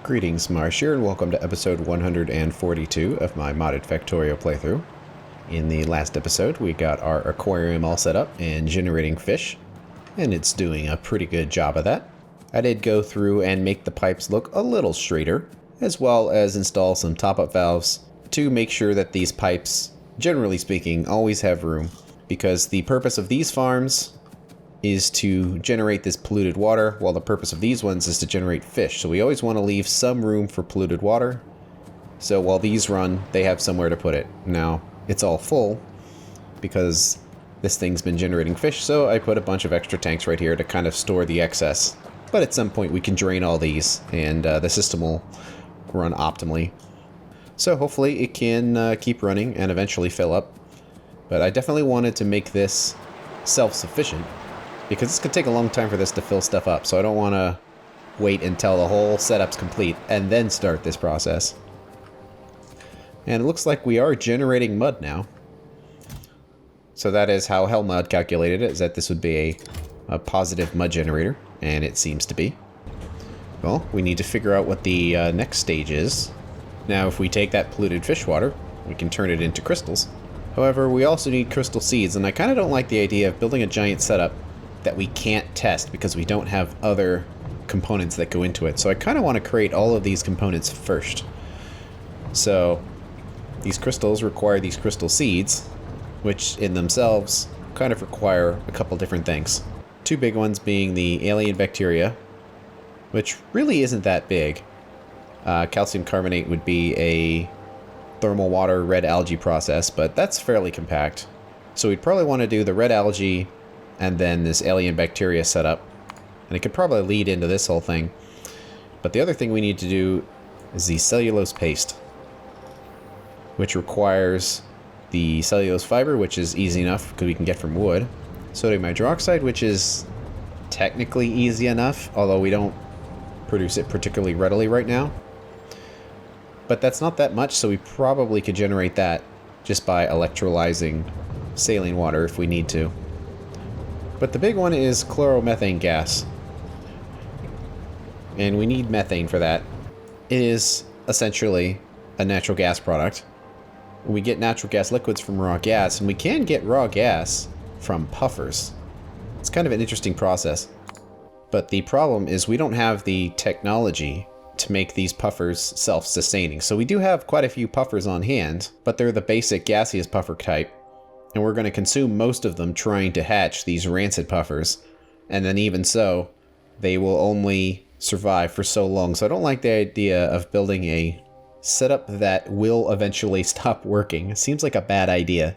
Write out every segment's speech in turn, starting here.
Greetings, Marsh here, and welcome to episode 142 of my modded Factorio playthrough. In the last episode, we got our aquarium all set up and generating fish, and it's doing a pretty good job of that. I did go through and make the pipes look a little straighter, as well as install some top-up valves to make sure that these pipes, generally speaking, always have room, because the purpose of these farms is to generate this polluted water, while the purpose of these ones is to generate fish. So we always want to leave some room for polluted water. So while these run, they have somewhere to put it. Now, it's all full because this thing's been generating fish, so I put a bunch of extra tanks right here to kind of store the excess. But at some point we can drain all these, and the system will run optimally. So hopefully it can keep running and eventually fill up. But I definitely wanted to make this self-sufficient, because it's going to take a long time for this to fill stuff up, so I don't want to wait until the whole setup's complete and then start this process. And it looks like we are generating mud now. So that is how HellMud calculated it, is that this would be a positive mud generator, and it seems to be. Well, we need to figure out what the next stage is. Now, if we take that polluted fish water, we can turn it into crystals. However, we also need crystal seeds, and I kind of don't like the idea of building a giant setup that we can't test because we don't have other components that go into it. So I kind of want to create all of these components first. So these crystals require these crystal seeds, which in themselves kind of require a couple different things. Two big ones being the alien bacteria, which really isn't that big. Calcium carbonate would be a thermal water red algae process, but that's fairly compact. So we'd probably want to do the red algae and then this alien bacteria setup. And it could probably lead into this whole thing. But the other thing we need to do is the cellulose paste, which requires the cellulose fiber, which is easy enough because we can get from wood. Sodium hydroxide, which is technically easy enough, although we don't produce it particularly readily right now. But that's not that much, so we probably could generate that just by electrolyzing saline water if we need to. But the big one is chloromethane gas. And we need methane for that. It is essentially a natural gas product. We get natural gas liquids from raw gas, and we can get raw gas from puffers. It's kind of an interesting process. But the problem is we don't have the technology to make these puffers self-sustaining. So we do have quite a few puffers on hand, but they're the basic gaseous puffer type. And we're going to consume most of them trying to hatch these rancid puffers. And then even so, they will only survive for so long. So I don't like the idea of building a setup that will eventually stop working. It seems like a bad idea.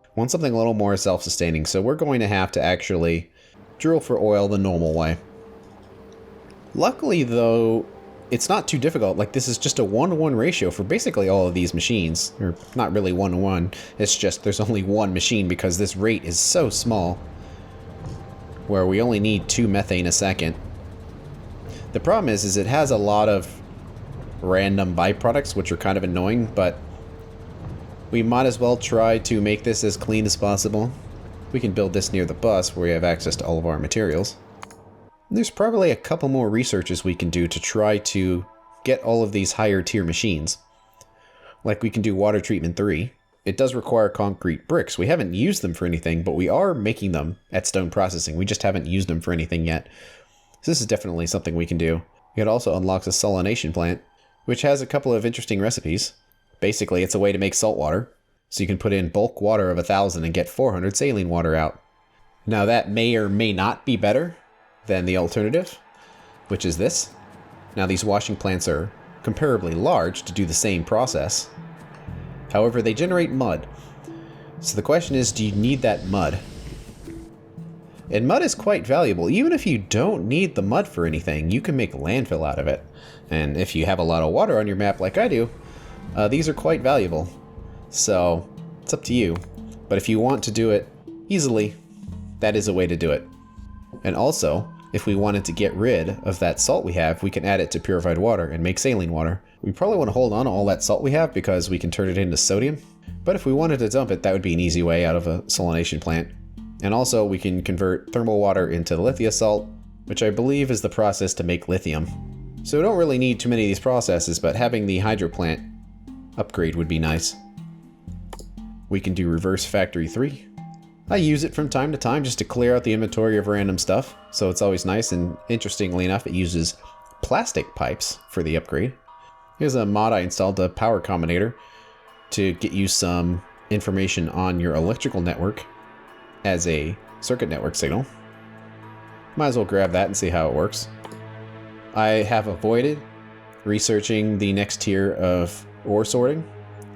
I want something a little more self-sustaining. So we're going to have to actually drill for oil the normal way. Luckily, though, it's not too difficult. Like, this is just a 1-to-1 ratio for basically all of these machines. Or not really 1-to-1. It's just there's only one machine because this rate is so small, where we only need 2 methane a second. The problem is it has a lot of random byproducts, which are kind of annoying, but we might as well try to make this as clean as possible. We can build this near the bus where we have access to all of our materials. There's probably a couple more researches we can do to try to get all of these higher tier machines. Like we can do water treatment 3. It does require concrete bricks. We haven't used them for anything, but we are making them at stone processing. We just haven't used them for anything yet. So this is definitely something we can do. It also unlocks a salination plant, which has a couple of interesting recipes. Basically, it's a way to make salt water. So you can put in bulk water of 1,000 and get 400 saline water out. Now that may or may not be better than the alternative, which is this. Now these washing plants are comparably large to do the same process. However, they generate mud. So the question is, do you need that mud? And mud is quite valuable. Even if you don't need the mud for anything, you can make landfill out of it. And if you have a lot of water on your map like I do, these are quite valuable. So it's up to you. But if you want to do it easily, that is a way to do it. And also, if we wanted to get rid of that salt we have, we can add it to purified water and make saline water. We probably want to hold on to all that salt we have because we can turn it into sodium. But if we wanted to dump it, that would be an easy way out of a salination plant. And also we can convert thermal water into lithium salt, which I believe is the process to make lithium. So we don't really need too many of these processes, but having the hydro plant upgrade would be nice. We can do reverse factory 3. I use it from time to time just to clear out the inventory of random stuff, so it's always nice, and interestingly enough, it uses plastic pipes for the upgrade. Here's a mod I installed, a power combinator, to get you some information on your electrical network as a circuit network signal. Might as well grab that and see how it works. I have avoided researching the next tier of ore sorting.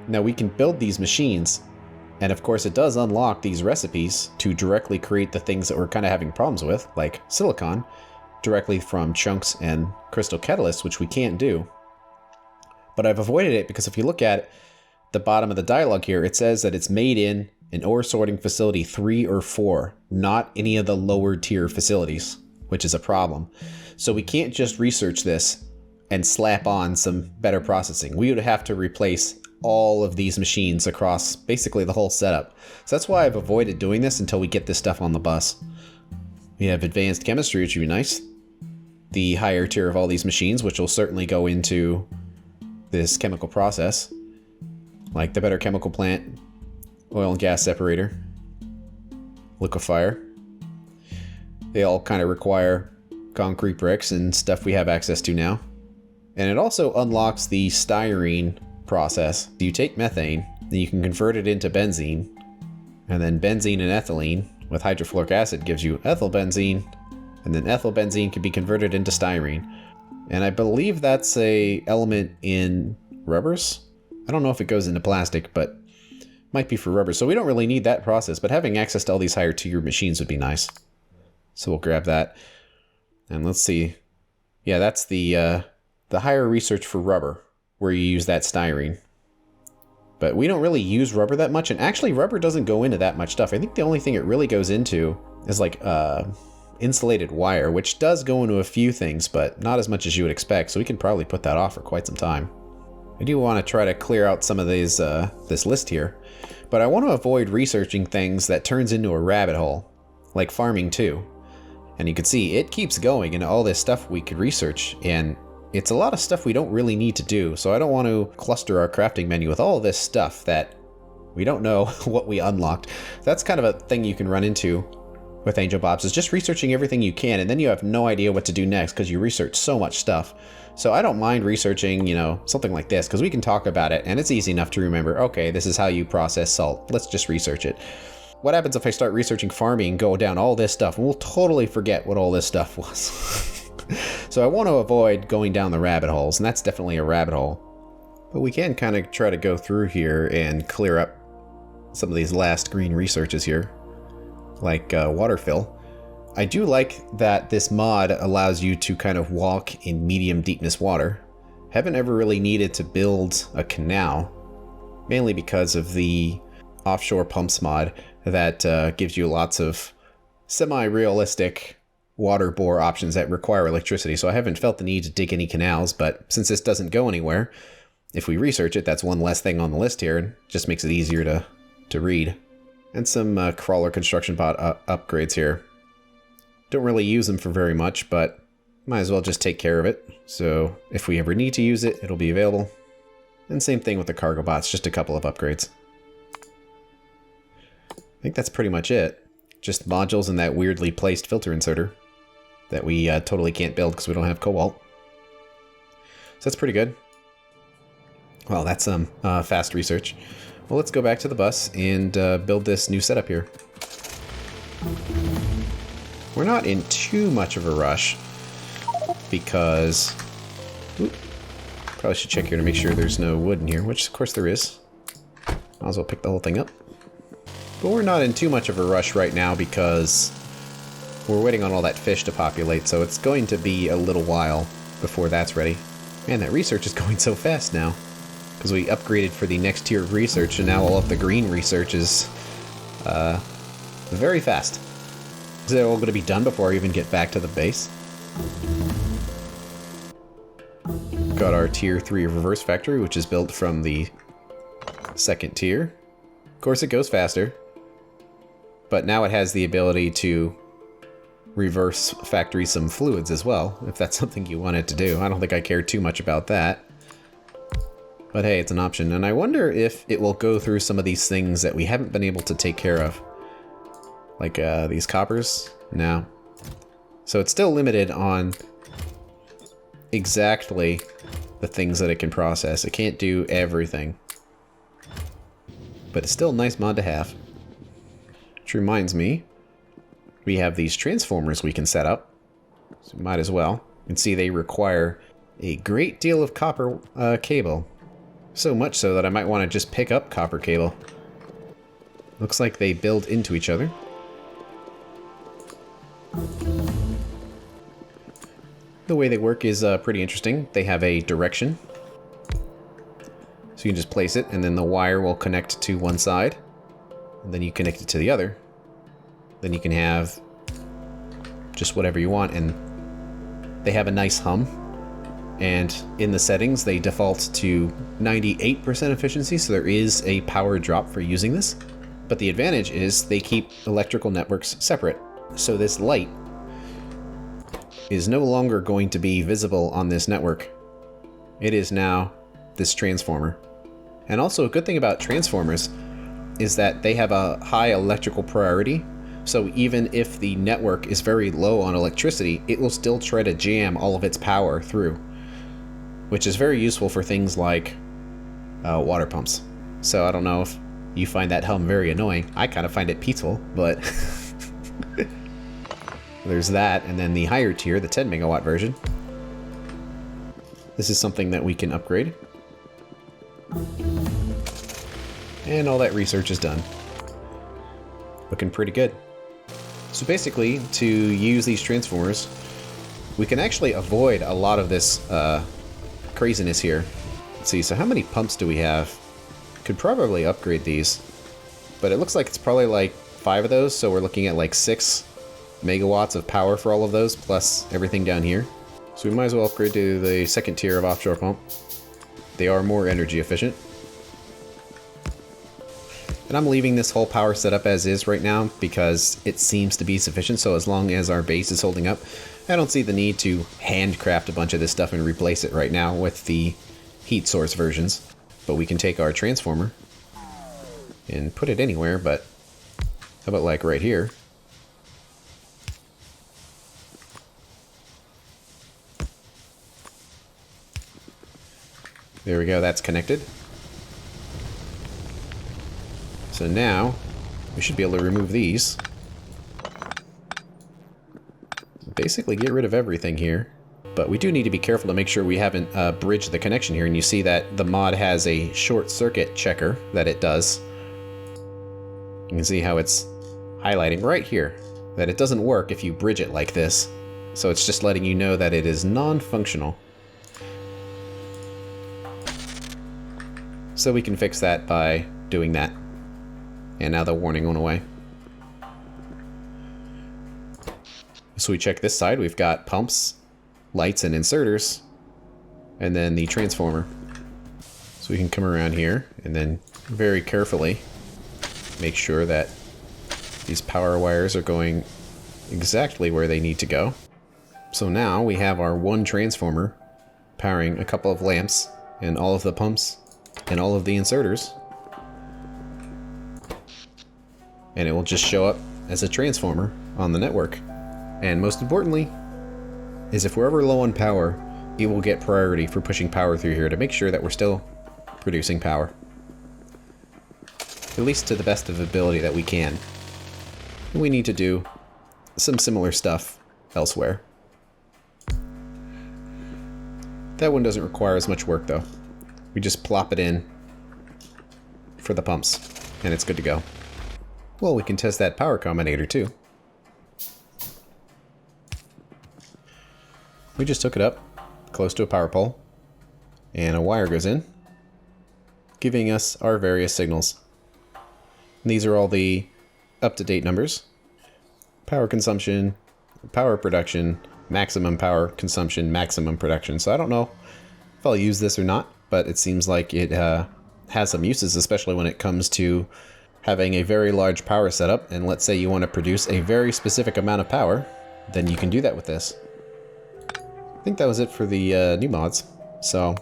Now we can build these machines, and of course it does unlock these recipes to directly create the things that we're kind of having problems with, like silicon, directly from chunks and crystal catalysts, which we can't do. But I've avoided it because if you look at the bottom of the dialog here, it says that it's made in an ore sorting facility 3 or 4, not any of the lower tier facilities, which is a problem. So we can't just research this and slap on some better processing. We would have to replace all of these machines across basically the whole setup. So that's why I've avoided doing this until we get this stuff on the bus. We have advanced chemistry, which would be nice. The higher tier of all these machines, which will certainly go into this chemical process, like the better chemical plant, oil and gas separator, liquefier. They all kind of require concrete bricks and stuff we have access to now. And it also unlocks the styrene process. You take methane, then you can convert it into benzene, and then benzene and ethylene with hydrofluoric acid gives you ethyl benzene, and then ethyl benzene can be converted into styrene. And I believe that's a element in rubbers. I don't know if it goes into plastic, but might be for rubber. So we don't really need that process, but having access to all these higher tier machines would be nice. So we'll grab that. And let's see. Yeah, that's the higher research for rubber, where you use that styrene. But we don't really use rubber that much, and actually rubber doesn't go into that much stuff. I think the only thing it really goes into is like insulated wire, which does go into a few things, but not as much as you would expect, so we can probably put that off for quite some time. I do want to try to clear out some of these this list here, but I want to avoid researching things that turns into a rabbit hole, like farming too. And you can see it keeps going and all this stuff we could research, and it's a lot of stuff we don't really need to do, so I don't want to cluster our crafting menu with all this stuff that we don't know what we unlocked. That's kind of a thing you can run into with Angel Bobs, is just researching everything you can, and then you have no idea what to do next because you research so much stuff. So I don't mind researching, you know, something like this, because we can talk about it, and it's easy enough to remember, okay, this is how you process salt. Let's just research it. What happens if I start researching farming and go down all this stuff, and we'll totally forget what all this stuff was. So I want to avoid going down the rabbit holes, and that's definitely a rabbit hole. But we can kind of try to go through here and clear up some of these last green researches here, like water fill. I do like that this mod allows you to kind of walk in medium deepness water. Haven't ever really needed to build a canal, mainly because of the offshore pumps mod that gives you lots of semi-realistic water bore options that require electricity. So I haven't felt the need to dig any canals, but since this doesn't go anywhere, if we research it, that's one less thing on the list here, and just makes it easier to read. And some crawler construction bot upgrades here. Don't really use them for very much, but might as well just take care of it. So if we ever need to use it, it'll be available. And same thing with the cargo bots, just a couple of upgrades. I think that's pretty much it. Just modules and that weirdly placed filter inserter that we totally can't build because we don't have cobalt. So that's pretty good. Well, that's some fast research. Well, let's go back to the bus and build this new setup here. We're not in too much of a rush because... probably should check here to make sure there's no wood in here, which of course there is. Might as well pick the whole thing up. But we're not in too much of a rush right now because we're waiting on all that fish to populate, so it's going to be a little while before that's ready. Man, that research is going so fast now, because we upgraded for the next tier of research, and now all of the green research is very fast. Is it all going to be done before I even get back to the base? Got our tier 3 reverse factory, which is built from the second tier. Of course, it goes faster, but now it has the ability to reverse factory some fluids as well, if that's something you wanted to do. I don't think I care too much about that. But hey, it's an option. And I wonder if it will go through some of these things that we haven't been able to take care of. Like these coppers? No. So it's still limited on exactly the things that it can process. It can't do everything. But it's still a nice mod to have. Which reminds me, we have these transformers we can set up. So might as well. You can see they require a great deal of copper cable. So much so that I might want to just pick up copper cable. Looks like they build into each other. The way they work is pretty interesting. They have a direction. So you can just place it, and then the wire will connect to one side. And then you connect it to the other. Then you can have just whatever you want, and they have a nice hum. And in the settings, they default to 98% efficiency, so there is a power drop for using this. But the advantage is they keep electrical networks separate. So this light is no longer going to be visible on this network. It is now this transformer. And also a good thing about transformers is that they have a high electrical priority. So even if the network is very low on electricity, it will still try to jam all of its power through, which is very useful for things like water pumps. So I don't know if you find that hum very annoying. I kind of find it peaceful, but there's that. And then the higher tier, the 10 megawatt version. This is something that we can upgrade. And all that research is done. Looking pretty good. So basically, to use these transformers, we can actually avoid a lot of this craziness here. Let's see, so how many pumps do we have? Could probably upgrade these, but it looks like it's probably like 5 of those, so we're looking at like 6 megawatts of power for all of those, plus everything down here. So we might as well upgrade to the second tier of offshore pump. They are more energy efficient. And I'm leaving this whole power setup as is right now because it seems to be sufficient, so as long as our base is holding up, I don't see the need to handcraft a bunch of this stuff and replace it right now with the heat source versions. But we can take our transformer and put it anywhere, but how about like right here? There we go, that's connected. So now, we should be able to remove these. Basically get rid of everything here. But we do need to be careful to make sure we haven't bridged the connection here. And you see that the mod has a short circuit checker that it does. You can see how it's highlighting right here that it doesn't work if you bridge it like this. So it's just letting you know that it is non-functional. So we can fix that by doing that. And now the warning went away. So we check this side. We've got pumps, lights, and inserters. And then the transformer. So we can come around here and then very carefully make sure that these power wires are going exactly where they need to go. So now we have our one transformer powering a couple of lamps and all of the pumps and all of the inserters. And it will just show up as a transformer on the network. And most importantly, is if we're ever low on power, it will get priority for pushing power through here to make sure that we're still producing power. At least to the best of ability that we can. We need to do some similar stuff elsewhere. That one doesn't require as much work though. We just plop it in for the pumps, and it's good to go. Well, we can test that power combinator too. We just hook it up close to a power pole, and a wire goes in, giving us our various signals. And these are all the up-to-date numbers. Power consumption, power production, maximum power consumption, maximum production. So I don't know if I'll use this or not, but it seems like it has some uses, especially when it comes to having a very large power setup. And let's say you want to produce a very specific amount of power, then you can do that with this. I think that was it for the new mods. So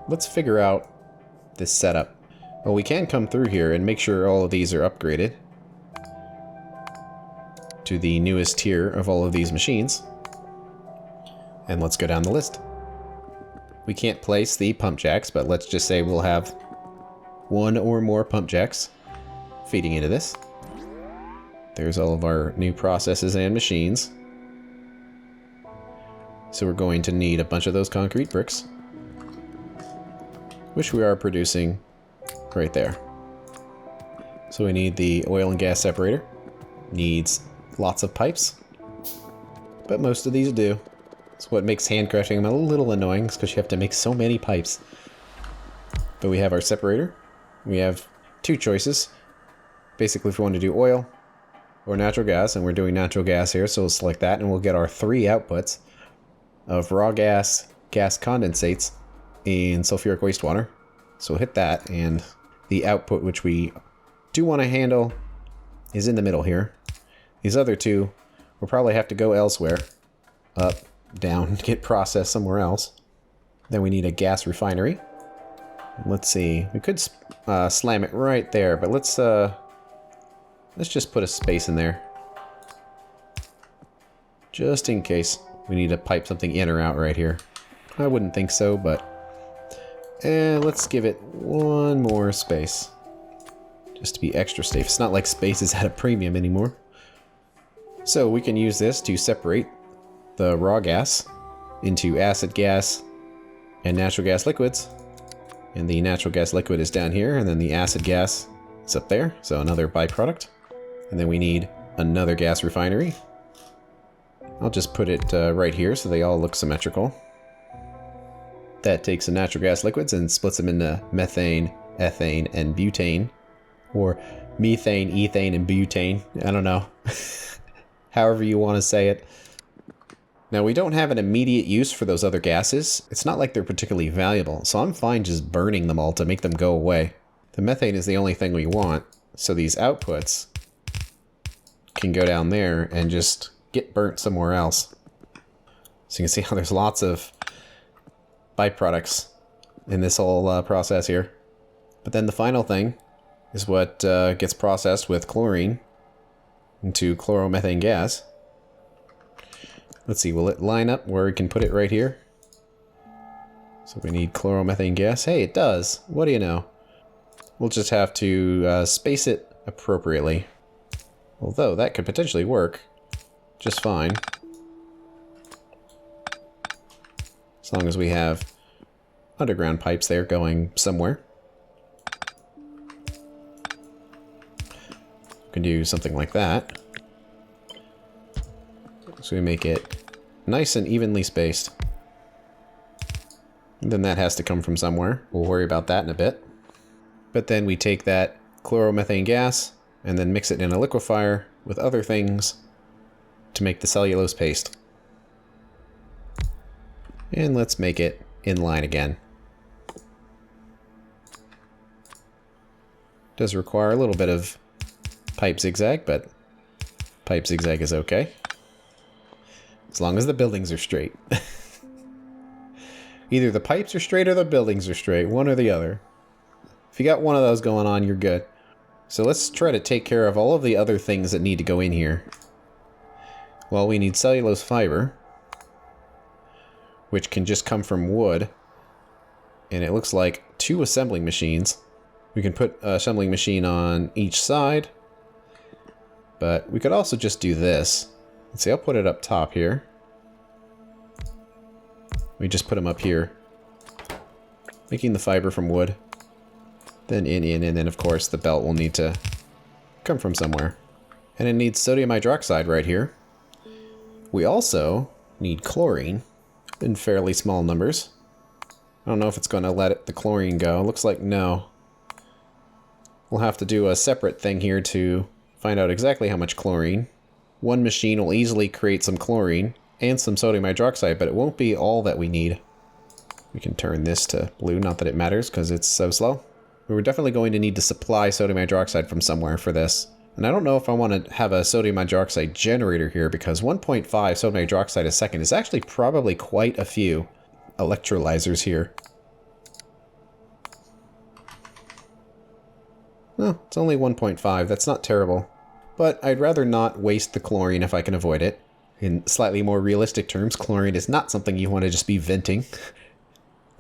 let's figure out this setup. Well, we can come through here and make sure all of these are upgraded to the newest tier of all of these machines. And let's go down the list. We can't place the pump jacks, but let's just say we'll have one or more pump jacks feeding into this. There's all of our new processes and machines. So we're going to need a bunch of those concrete bricks, which we are producing right there. So we need the oil and gas separator. Needs lots of pipes, but most of these do. It's what makes hand crushing them a little annoying, because you have to make so many pipes. But we have our separator. We have two choices. Basically, if we want to do oil or natural gas, and we're doing natural gas here, so we'll select that, and we'll get our three outputs of raw gas, gas condensates, and sulfuric wastewater. So we'll hit that, and the output, which we do want to handle, is in the middle here. These other two will probably have to go elsewhere. Up, down, get processed somewhere else. Then we need a gas refinery. Let's see, we could slam it right there, but let's just put a space in there. Just in case we need to pipe something in or out right here. I wouldn't think so, but let's give it one more space. Just to be extra safe. It's not like space is at a premium anymore. So we can use this to separate the raw gas into acid gas and natural gas liquids. And the natural gas liquid is down here, and then the acid gas is up there, so another byproduct. And then we need another gas refinery. I'll just put it right here so they all look symmetrical. That takes the natural gas liquids and splits them into methane, ethane, and butane. Or methane, ethane, and butane. I don't know. However you want to say it. Now, we don't have an immediate use for those other gases. It's not like they're particularly valuable, so I'm fine just burning them all to make them go away. The methane is the only thing we want, so these outputs can go down there and just get burnt somewhere else. So you can see how there's lots of byproducts in this whole process here. But then the final thing is what gets processed with chlorine into chloromethane gas. Let's see, will it line up where we can put it right here? So we need chloromethane gas. Hey, it does. What do you know? We'll just have to space it appropriately. Although that could potentially work just fine. As long as we have underground pipes there going somewhere. We can do something like that. So we make it nice and evenly spaced. And then that has to come from somewhere. We'll worry about that in a bit. But then we take that chloromethane gas and then mix it in a liquefier with other things to make the cellulose paste. And let's make it in line again. Does require a little bit of pipe zigzag, but pipe zigzag is okay. As long as the buildings are straight. Either the pipes are straight or the buildings are straight, one or the other. If you got one of those going on, you're good. So let's try to take care of all of the other things that need to go in here. Well, we need cellulose fiber, which can just come from wood. And it looks like 2 assembling machines. We can put an assembling machine on each side. But we could also just do this. Let's see, I'll put it up top here. We just put them up here. Making the fiber from wood. Then in, and then of course the belt will need to come from somewhere. And it needs sodium hydroxide right here. We also need chlorine in fairly small numbers. I don't know if it's going to let the chlorine go. Looks like no. We'll have to do a separate thing here to find out exactly how much chlorine. One machine will easily create some chlorine and some sodium hydroxide, but it won't be all that we need. We can turn this to blue, not that it matters because it's so slow. We're definitely going to need to supply sodium hydroxide from somewhere for this. And I don't know if I want to have a sodium hydroxide generator here, because 1.5 sodium hydroxide a second is actually probably quite a few electrolyzers here. No, it's only 1.5. That's not terrible. But I'd rather not waste the chlorine if I can avoid it. In slightly more realistic terms, chlorine is not something you want to just be venting.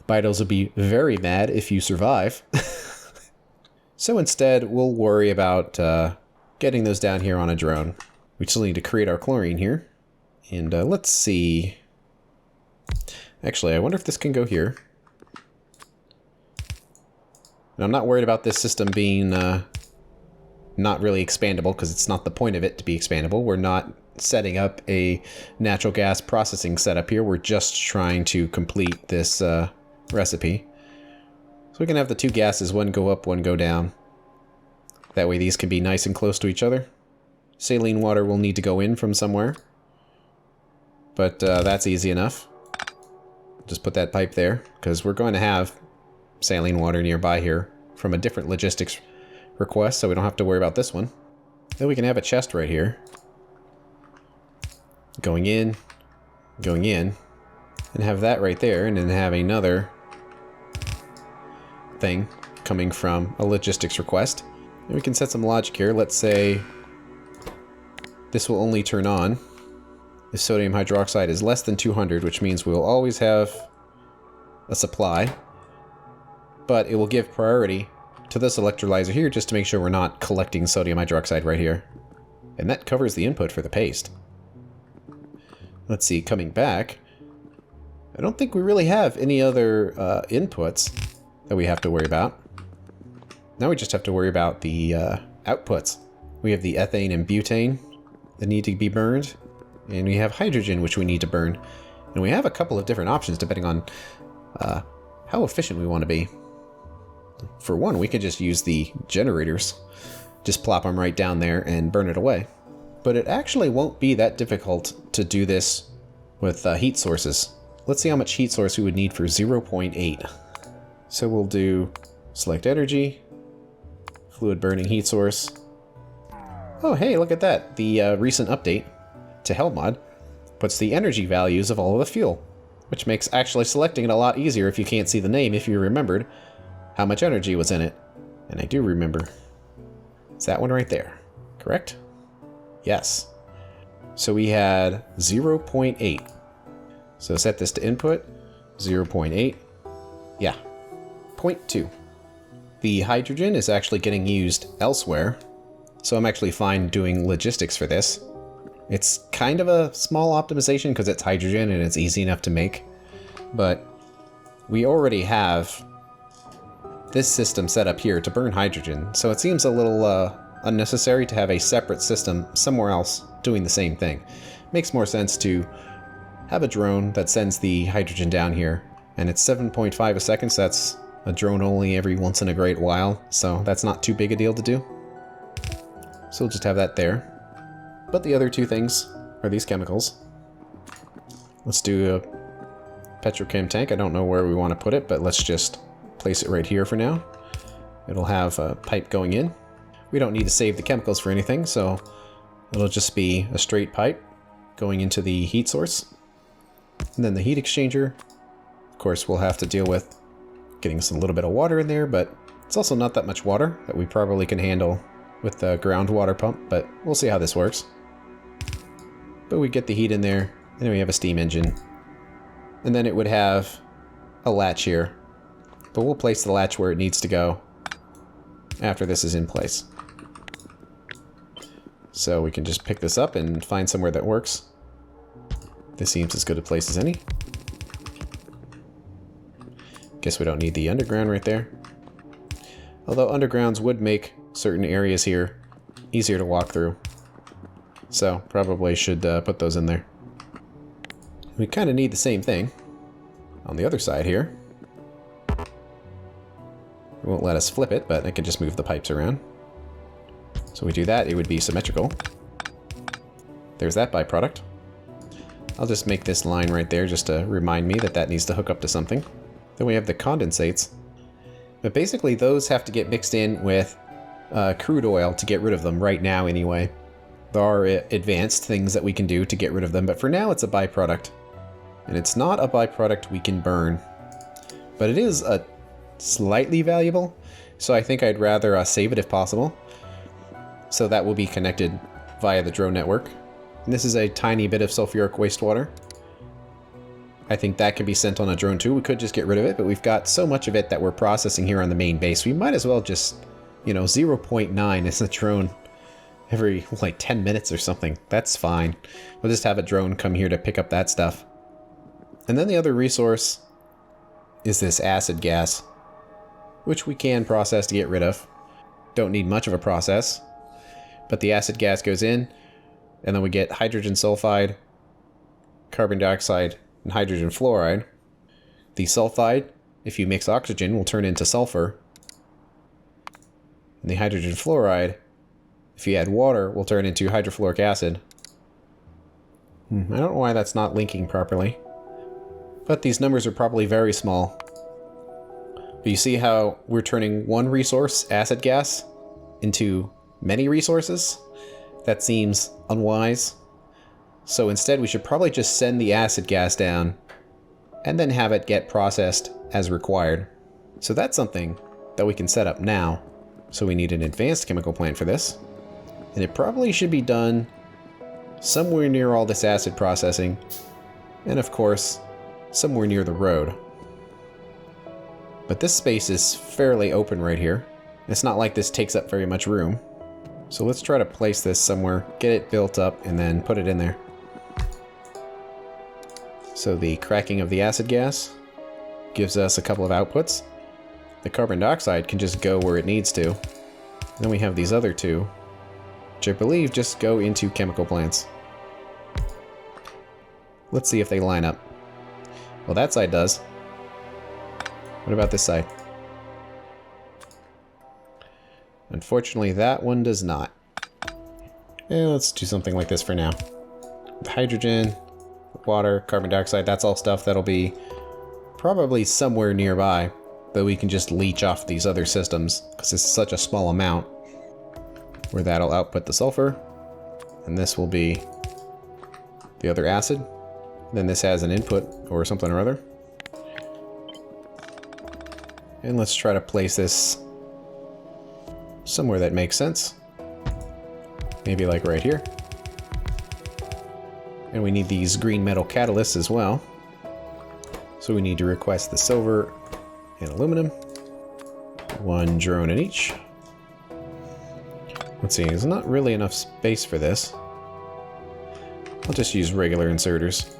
Vitals would be very mad if you survive. So instead, we'll worry about getting those down here on a drone. We still need to create our chlorine here. And let's see. Actually, I wonder if this can go here. And I'm not worried about this system being not really expandable, because it's not the point of it to be expandable. We're not setting up a natural gas processing setup here. We're just trying to complete this recipe. So we can have the two gases, one go up, one go down. That way these can be nice and close to each other. Saline water will need to go in from somewhere. But that's easy enough. Just put that pipe there, because we're going to have saline water nearby here from a different logistics request, so we don't have to worry about this one. Then we can have a chest right here. Going in, and have that right there, and then have another thing coming from a logistics request. And we can set some logic here. Let's say this will only turn on if sodium hydroxide is less than 200, which means we'll always have a supply, but it will give priority to this electrolyzer here just to make sure we're not collecting sodium hydroxide right here. And that covers the input for the paste. Let's see, coming back, I don't think we really have any other inputs that we have to worry about. Now we just have to worry about the outputs. We have the ethane and butane that need to be burned, and we have hydrogen, which we need to burn. And we have a couple of different options depending on how efficient we want to be. For one, we could just use the generators. Just plop them right down there and burn it away. But it actually won't be that difficult to do this with heat sources. Let's see how much heat source we would need for 0.8. So we'll do select energy, fluid burning heat source. Oh, hey, look at that. The recent update to Hellmod puts the energy values of all of the fuel, which makes actually selecting it a lot easier if you can't see the name, if you remembered how much energy was in it. And I do remember. It's that one right there, correct? Yes. So we had 0.8. So set this to input, 0.8. Yeah, 0.2. The hydrogen is actually getting used elsewhere, so I'm actually fine doing logistics for this. It's kind of a small optimization because it's hydrogen and it's easy enough to make, but we already have this system set up here to burn hydrogen, so it seems a little unnecessary to have a separate system somewhere else doing the same thing. Makes more sense to have a drone that sends the hydrogen down here, and it's 7.5 a second, so that's a drone only every once in a great while, so that's not too big a deal to do. So we'll just have that there. But the other two things are these chemicals. Let's do a petrochem tank. I don't know where we want to put it, but let's just place it right here for now. It'll have a pipe going in. We don't need to save the chemicals for anything, so it'll just be a straight pipe going into the heat source. And then the heat exchanger. Of course, we'll have to deal with getting a little bit of water in there, but it's also not that much water that we probably can handle with the groundwater pump, but we'll see how this works. But we get the heat in there, and then we have a steam engine. And then it would have a latch here, but we'll place the latch where it needs to go after this is in place. So we can just pick this up and find somewhere that works. This seems as good a place as any. Guess we don't need the underground right there. Although undergrounds would make certain areas here easier to walk through. So probably should put those in there. We kind of need the same thing on the other side here. It won't let us flip it, but I can just move the pipes around. So we do that, it would be symmetrical. There's that byproduct. I'll just make this line right there just to remind me that that needs to hook up to something. Then we have the condensates. But basically those have to get mixed in with crude oil to get rid of them right now anyway. There are advanced things that we can do to get rid of them, but for now it's a byproduct. And it's not a byproduct we can burn. But it is a slightly valuable, so I think I'd rather save it if possible. So that will be connected via the drone network. And this is a tiny bit of sulfuric wastewater. I think that can be sent on a drone too. We could just get rid of it, but we've got so much of it that we're processing here on the main base. We might as well just, 0.9 is a drone every, 10 minutes or something. That's fine. We'll just have a drone come here to pick up that stuff. And then the other resource is this acid gas, which we can process to get rid of. Don't need much of a process, but the acid gas goes in, and then we get hydrogen sulfide, carbon dioxide, and hydrogen fluoride. The sulfide, if you mix oxygen, will turn into sulfur. And the hydrogen fluoride, if you add water, will turn into hydrofluoric acid. I don't know why that's not linking properly. But these numbers are probably very small. But you see how we're turning one resource, acid gas, into many resources? That seems unwise. So instead we should probably just send the acid gas down and then have it get processed as required. So that's something that we can set up now. So we need an advanced chemical plant for this. And it probably should be done somewhere near all this acid processing. And of course, somewhere near the road. But this space is fairly open right here. It's not like this takes up very much room. So let's try to place this somewhere, get it built up, and then put it in there. So the cracking of the acid gas gives us a couple of outputs. The carbon dioxide can just go where it needs to. Then we have these other two, which I believe just go into chemical plants. Let's see if they line up. Well, that side does. What about this side? Unfortunately, that one does not. Let's do something like this for now. With hydrogen, water, carbon dioxide, that's all stuff that'll be probably somewhere nearby that we can just leach off these other systems, because it's such a small amount, where that'll output the sulfur, and this will be the other acid. Then this has an input or something or other. And let's try to place this somewhere that makes sense. Maybe like right here. And we need these green metal catalysts as well. So we need to request the silver and aluminum. One drone in each. Let's see, there's not really enough space for this. I'll just use regular inserters.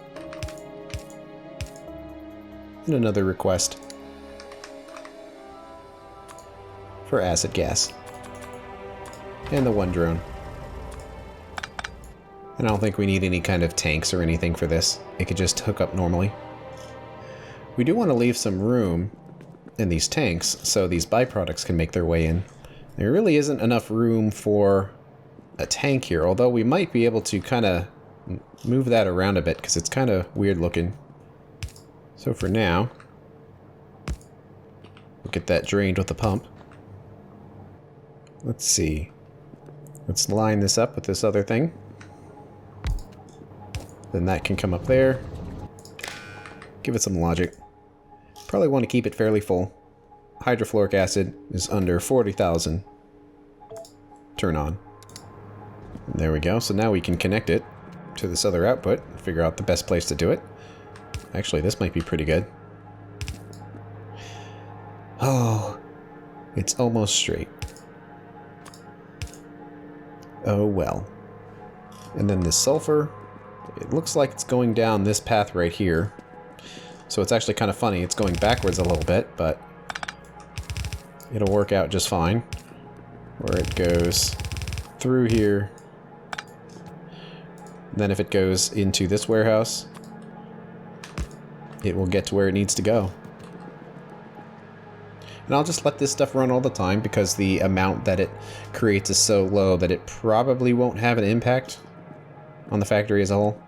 And another request for acid gas. And the one drone. And I don't think we need any kind of tanks or anything for this. It could just hook up normally. We do want to leave some room in these tanks so these byproducts can make their way in. There really isn't enough room for a tank here, although we might be able to kind of move that around a bit because it's kind of weird looking. So for now, we'll get that drained with the pump. Let's see. Let's line this up with this other thing. Then that can come up there. Give it some logic. Probably want to keep it fairly full. Hydrofluoric acid is under 40,000. Turn on. And there we go. So now we can connect it to this other output and figure out the best place to do it. Actually, this might be pretty good. Oh, it's almost straight. Oh well. And then this sulfur, it looks like it's going down this path right here. So it's actually kind of funny. It's going backwards a little bit, but it'll work out just fine. Where it goes through here. Then if it goes into this warehouse, it will get to where it needs to go. And I'll just let this stuff run all the time because the amount that it creates is so low that it probably won't have an impact on the factory as a whole.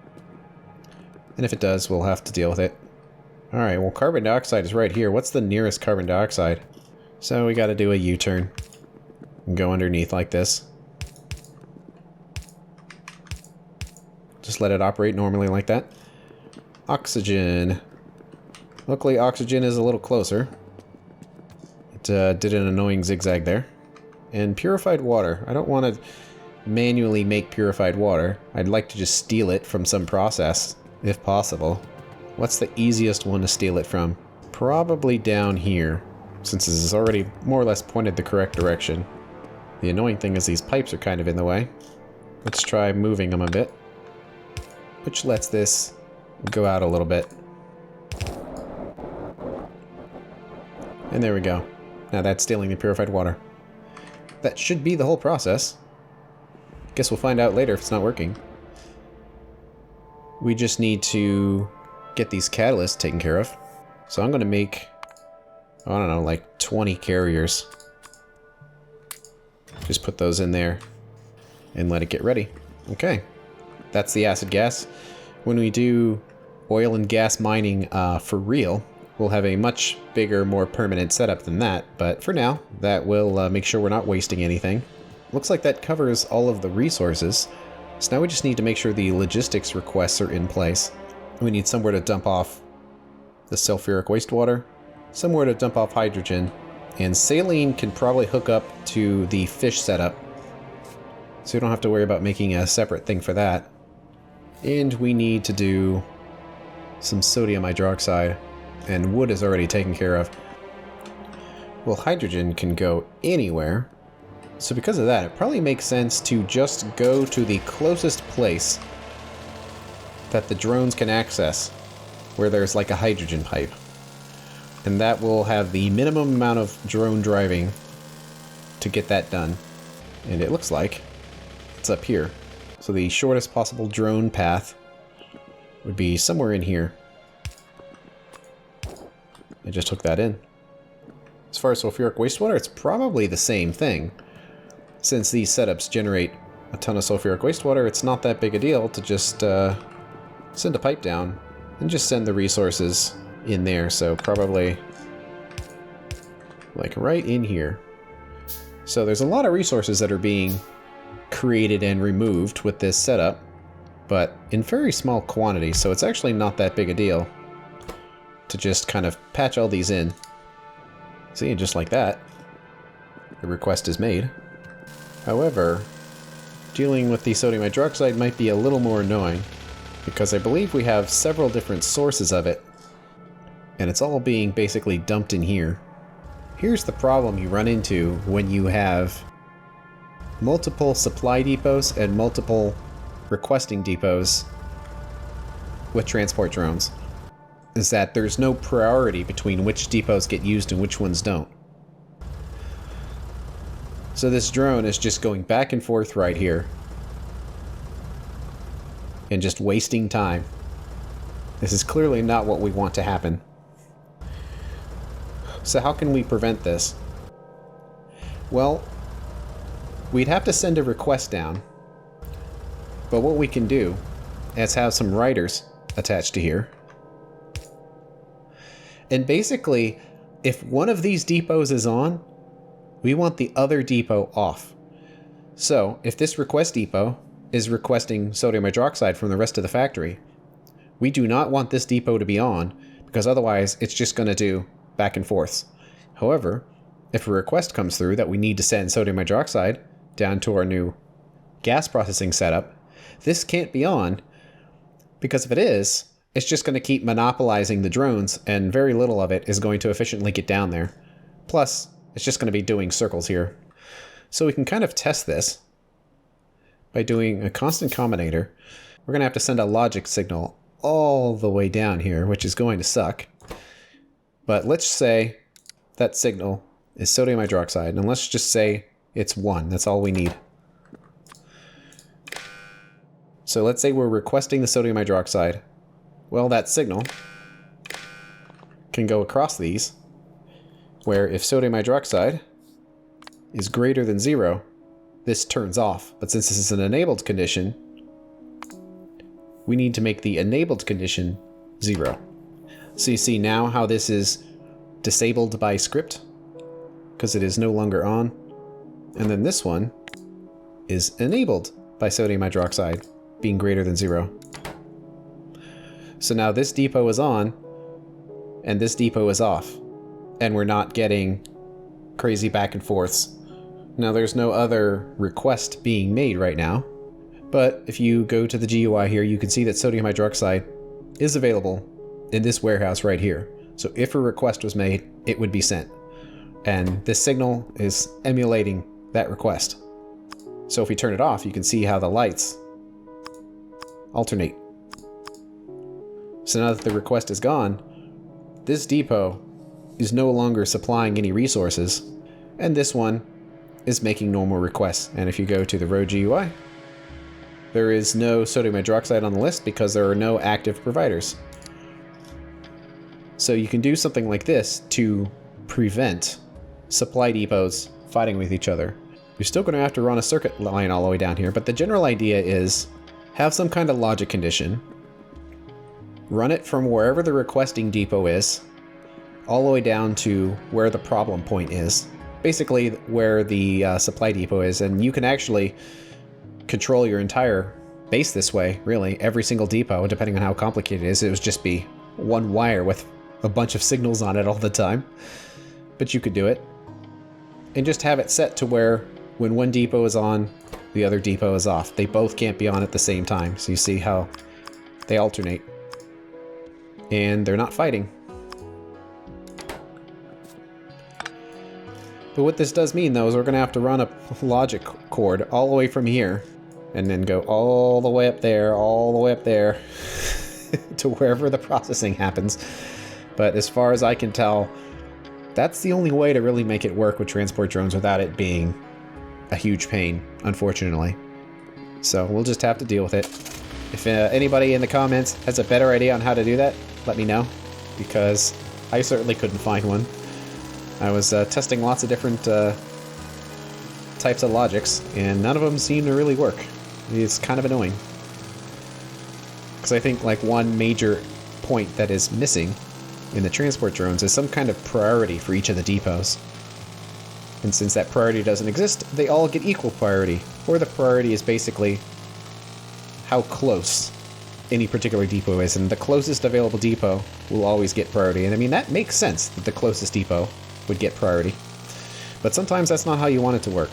And if it does, we'll have to deal with it. Alright, well, carbon dioxide is right here. What's the nearest carbon dioxide? So we gotta do a U-turn. and go underneath like this. Just let it operate normally like that. Oxygen. Luckily, oxygen is a little closer. It did an annoying zigzag there. And purified water. I don't want to manually make purified water. I'd like to just steal it from some process, if possible. What's the easiest one to steal it from? Probably down here, since this is already more or less pointed the correct direction. The annoying thing is these pipes are kind of in the way. Let's try moving them a bit, which lets this go out a little bit. And there we go. Now that's stealing the purified water. That should be the whole process. Guess we'll find out later if it's not working. We just need to get these catalysts taken care of. So I'm going to make, I don't know, like 20 carriers. Just put those in there and let it get ready. Okay. That's the acid gas. When we do oil and gas mining for real, we'll have a much bigger, more permanent setup than that. But for now, that will make sure we're not wasting anything. Looks like that covers all of the resources. So now we just need to make sure the logistics requests are in place. We need somewhere to dump off the sulfuric wastewater, somewhere to dump off hydrogen, and saline can probably hook up to the fish setup. So you don't have to worry about making a separate thing for that. And we need to do some sodium hydroxide, and wood is already taken care of. Well, hydrogen can go anywhere. So because of that, it probably makes sense to just go to the closest place that the drones can access, where there's like a hydrogen pipe. And that will have the minimum amount of drone driving to get that done. And it looks like it's up here. So the shortest possible drone path would be somewhere in here. I just took that in. As far as sulfuric wastewater, it's probably the same thing. Since these setups generate a ton of sulfuric wastewater, it's not that big a deal to just send a pipe down and just send the resources in there. So probably like right in here. So there's a lot of resources that are being created and removed with this setup, but in very small quantities. So it's actually not that big a deal to just kind of patch all these in. See, just like that, the request is made. However, dealing with the sodium hydroxide might be a little more annoying, because I believe we have several different sources of it, and it's all being basically dumped in here. Here's the problem you run into when you have multiple supply depots and multiple requesting depots with transport drones, is that there's no priority between which depots get used and which ones don't. So this drone is just going back and forth right here and just wasting time. This is clearly not what we want to happen. So how can we prevent this? Well, we'd have to send a request down, but what we can do is have some riders attached to here. And basically, if one of these depots is on, we want the other depot off. So if this request depot is requesting sodium hydroxide from the rest of the factory, we do not want this depot to be on, because otherwise it's just going to do back and forths. However, if a request comes through that we need to send sodium hydroxide down to our new gas processing setup, this can't be on, because if it is, it's just going to keep monopolizing the drones, and very little of it is going to efficiently get down there. Plus, it's just going to be doing circles here. So we can kind of test this by doing a constant combinator. We're going to have to send a logic signal all the way down here, which is going to suck. But let's say that signal is sodium hydroxide, and let's just say it's 1. That's all we need. So let's say we're requesting the sodium hydroxide. Well, that signal can go across these, where if sodium hydroxide is greater than 0, this turns off. But since this is an enabled condition, we need to make the enabled condition 0. So you see now how this is disabled by script, because it is no longer on. And then this one is enabled by sodium hydroxide being greater than 0. So now this depot is on, and this depot is off. And we're not getting crazy back and forths. Now there's no other request being made right now, but if you go to the GUI here, you can see that sodium hydroxide is available in this warehouse right here. So if a request was made, it would be sent. And this signal is emulating that request. So if we turn it off, you can see how the lights alternate. So now that the request is gone, this depot is no longer supplying any resources, and this one is making normal requests. And if you go to the road GUI, there is no sodium hydroxide on the list because there are no active providers. So you can do something like this to prevent supply depots fighting with each other. You're still going to have to run a circuit line all the way down here, but the general idea is have some kind of logic condition, run it from wherever the requesting depot is, all the way down to where the problem point is, basically where the supply depot is, and you can actually control your entire base this way, really. Every single depot, depending on how complicated it is, it would just be one wire with a bunch of signals on it all the time. But you could do it. And just have it set to where when one depot is on, the other depot is off. They both can't be on at the same time. So you see how they alternate. And they're not fighting. But what this does mean, though, is we're going to have to run a logic cord all the way from here, and then go all the way up there, to wherever the processing happens. But as far as I can tell, that's the only way to really make it work with transport drones without it being a huge pain, unfortunately. So we'll just have to deal with it. If anybody in the comments has a better idea on how to do that, let me know, because I certainly couldn't find one. I was testing lots of different types of logics, and none of them seem to really work. It's kind of annoying. Because I think like one major point that is missing in the transport drones is some kind of priority for each of the depots. And since that priority doesn't exist, they all get equal priority. Or the priority is basically how close any particular depot is, and the closest available depot will always get priority. And I mean, that makes sense that the closest depot would get priority. But sometimes that's not how you want it to work.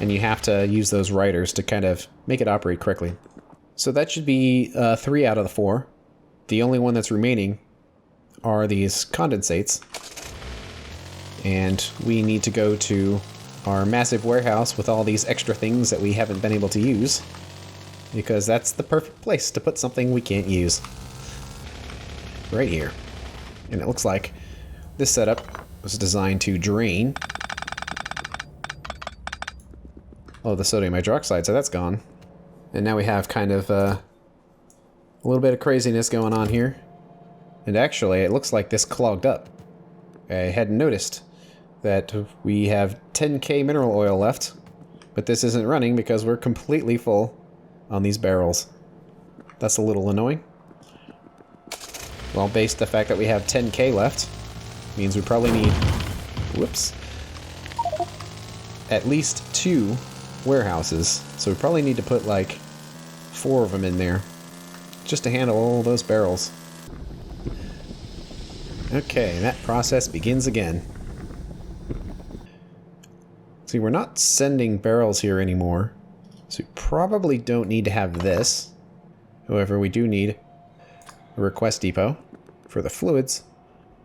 And you have to use those riders to kind of make it operate correctly. So that should be 3 out of the 4. The only one that's remaining are these condensates. And we need to go to our massive warehouse with all these extra things that we haven't been able to use, because that's the perfect place to put something we can't use. Right here. And it looks like this setup was designed to drain all the sodium hydroxide, so that's gone. And now we have kind of a little bit of craziness going on here. And actually, it looks like this clogged up. I hadn't noticed that we have 10k mineral oil left, but this isn't running because we're completely full on these barrels. That's a little annoying. Well, based on the fact that we have 10k left, means we probably need, whoops, at least 2 warehouses. So we probably need to put like 4 of them in there just to handle all those barrels. Okay, that process begins again. See, we're not sending barrels here anymore, so we probably don't need to have this. However, we do need a request depot for the fluids,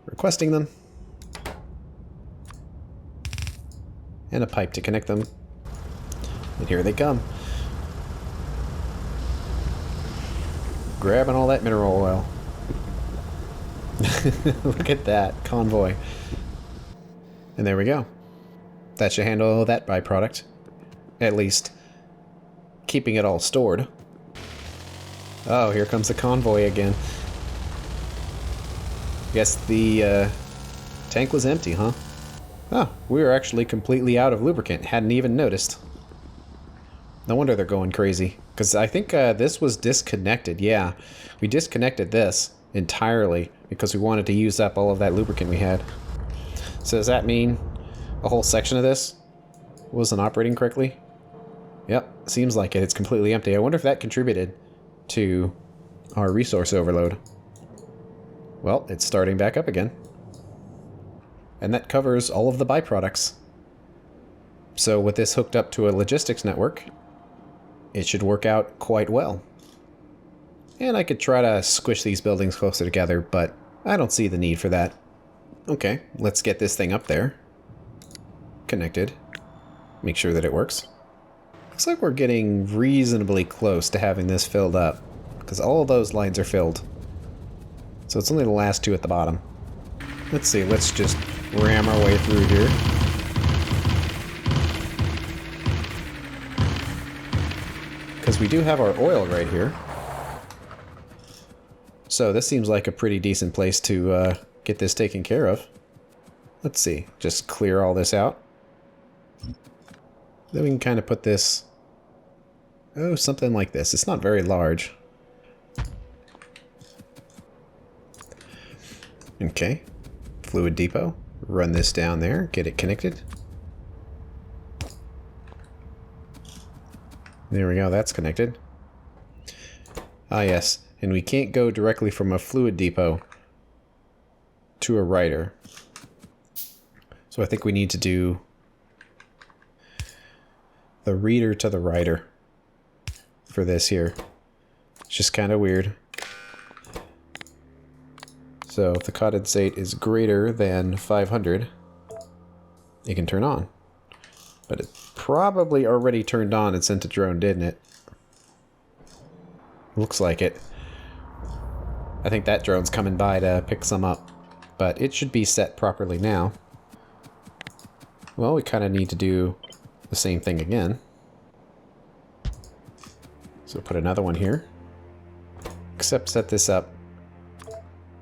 requesting them, and a pipe to connect them. And here they come. Grabbing all that mineral oil. Look at that convoy. And there we go. That should handle that byproduct. At least keeping it all stored. Oh, here comes the convoy again. Guess the tank was empty, huh? Oh, we were actually completely out of lubricant. Hadn't even noticed. No wonder they're going crazy. Because I think this was disconnected. Yeah, we disconnected this entirely because we wanted to use up all of that lubricant we had. So does that mean a whole section of this wasn't operating correctly. Yep, seems like it. It's completely empty. I wonder if that contributed to our resource overload. Well, it's starting back up again. And that covers all of the byproducts. So with this hooked up to a logistics network, it should work out quite well. And I could try to squish these buildings closer together, but I don't see the need for that. Okay, let's get this thing up there. Connected. Make sure that it works. Looks like we're getting reasonably close to having this filled up, because all of those lines are filled. So it's only the last two at the bottom. Let's see, let's just ram our way through here. Because we do have our oil right here. So this seems like a pretty decent place to get this taken care of. Let's see, just clear all this out. Then we can kind of put this, oh, something like this. It's not very large. Okay, fluid depot. Run this down there, get it connected. There we go, that's connected. Ah yes, and we can't go directly from a fluid depot to a rider. So I think we need to do the reader to the rider for this here. It's just kind of weird. So if the condensate is greater than 500, it can turn on. But it probably already turned on and sent a drone, didn't it? Looks like it. I think that drone's coming by to pick some up, but it should be set properly now. Well, we kind of need to do the same thing again. So put another one here, except set this up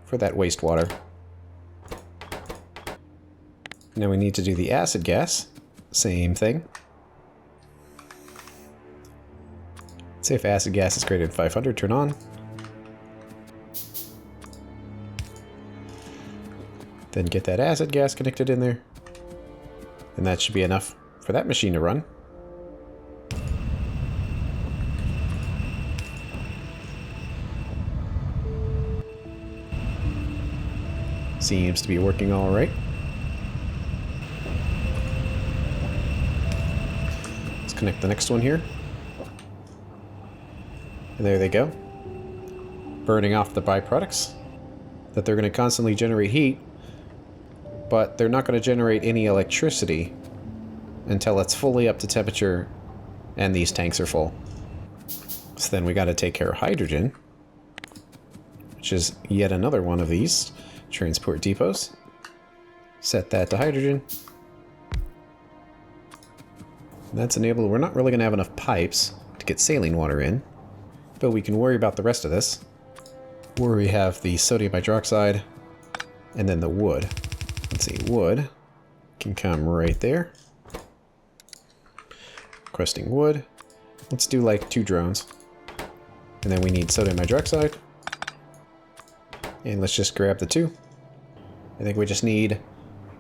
for that wastewater. Now we need to do the acid gas. Same thing. Say if acid gas is greater than 500, turn on. Then get that acid gas connected in there. And that should be enough for that machine to run. Seems to be working all right. Let's connect the next one here. And there they go. Burning off the byproducts. That they're going to constantly generate heat, but they're not going to generate any electricity until it's fully up to temperature and these tanks are full. So then we got to take care of hydrogen, which is yet another one of these transport depots. Set that to hydrogen. That's enabled. We're not really going to have enough pipes to get saline water in, but we can worry about the rest of this, where we have the sodium hydroxide and then the wood. Let's see, wood can come right there. Requesting wood. Let's do like 2 drones. And then we need sodium hydroxide. And let's just grab the 2. I think we just need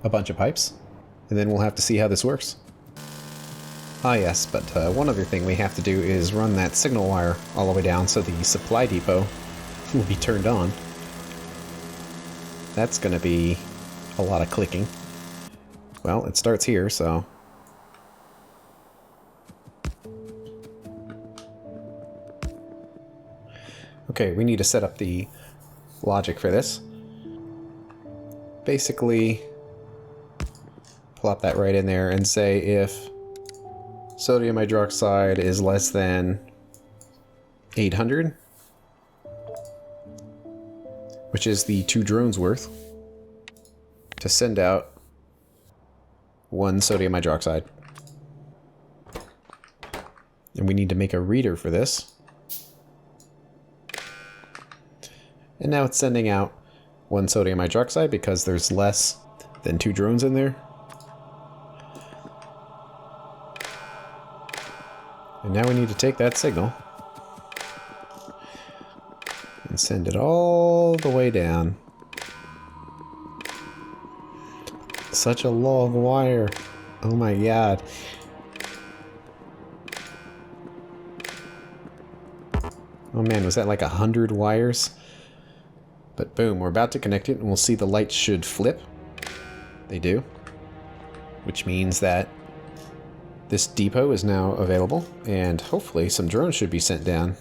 a bunch of pipes. And then we'll have to see how this works. Ah yes, but one other thing we have to do is run that signal wire all the way down so the supply depot will be turned on. That's going to be a lot of clicking. Well, it starts here, so... Okay, we need to set up the logic for this. Basically, plop that right in there and say if sodium hydroxide is less than 800, which is the 2 drones worth, to send out 1 sodium hydroxide. And we need to make a reader for this. And now it's sending out 1 sodium hydroxide because there's less than 2 drones in there. And now we need to take that signal and send it all the way down. Such a long wire. Oh my god. Oh man, was that like 100 wires? But boom, we're about to connect it and we'll see the lights should flip. They do. Which means that this depot is now available and hopefully some drones should be sent down.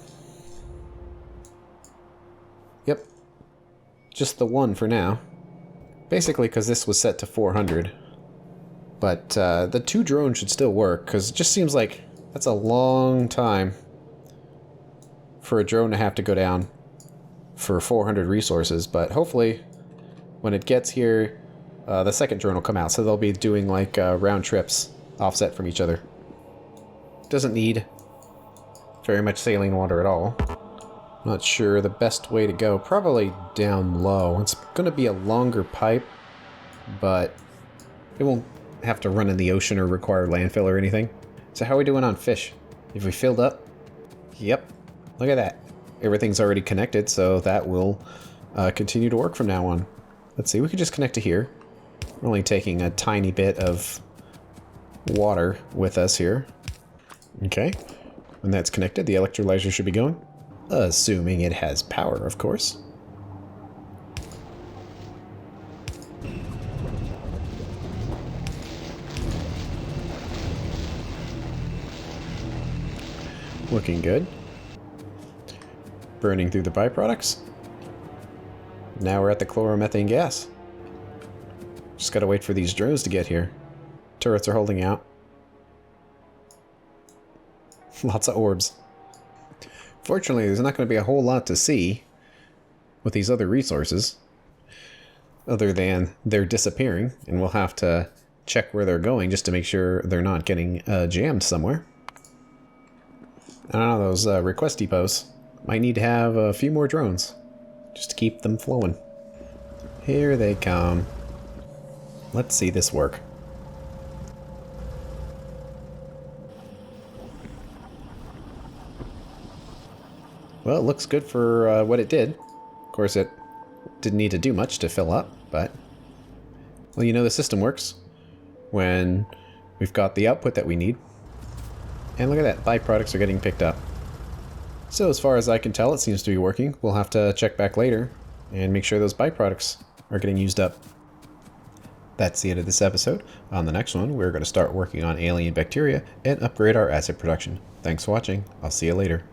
Yep. Just the one for now. Basically because this was set to 400. But the 2 drones should still work because it just seems like that's a long time for a drone to have to go down for 400 resources, but hopefully when it gets here, the second drone will come out, so they'll be doing like round trips offset from each other. Doesn't need very much saline water at all. Not sure the best way to go. Probably down low. It's going to be a longer pipe, but it won't have to run in the ocean or require landfill or anything. So how are we doing on fish? Have we filled up? Yep. Look at that. Everything's already connected, so that will continue to work from now on. Let's see, we could just connect to here. We're only taking a tiny bit of water with us here. Okay. When that's connected, the electrolyzer should be going. Assuming it has power, of course. Looking good. Burning through the byproducts. Now we're at the chloromethane gas. Just gotta wait for these drones to get here. Turrets are holding out. Lots of orbs. Fortunately, there's not going to be a whole lot to see with these other resources, other than they're disappearing, and we'll have to check where they're going just to make sure they're not getting jammed somewhere. I don't know, those request depots might need to have a few more drones just to keep them flowing. Here they come. Let's see this work. Well, it looks good for what it did. Of course, it didn't need to do much to fill up, but... well, you know the system works when we've got the output that we need. And look at that, byproducts are getting picked up. So as far as I can tell, it seems to be working. We'll have to check back later and make sure those byproducts are getting used up. That's the end of this episode. On the next one, we're going to start working on alien bacteria and upgrade our acid production. Thanks for watching. I'll see you later.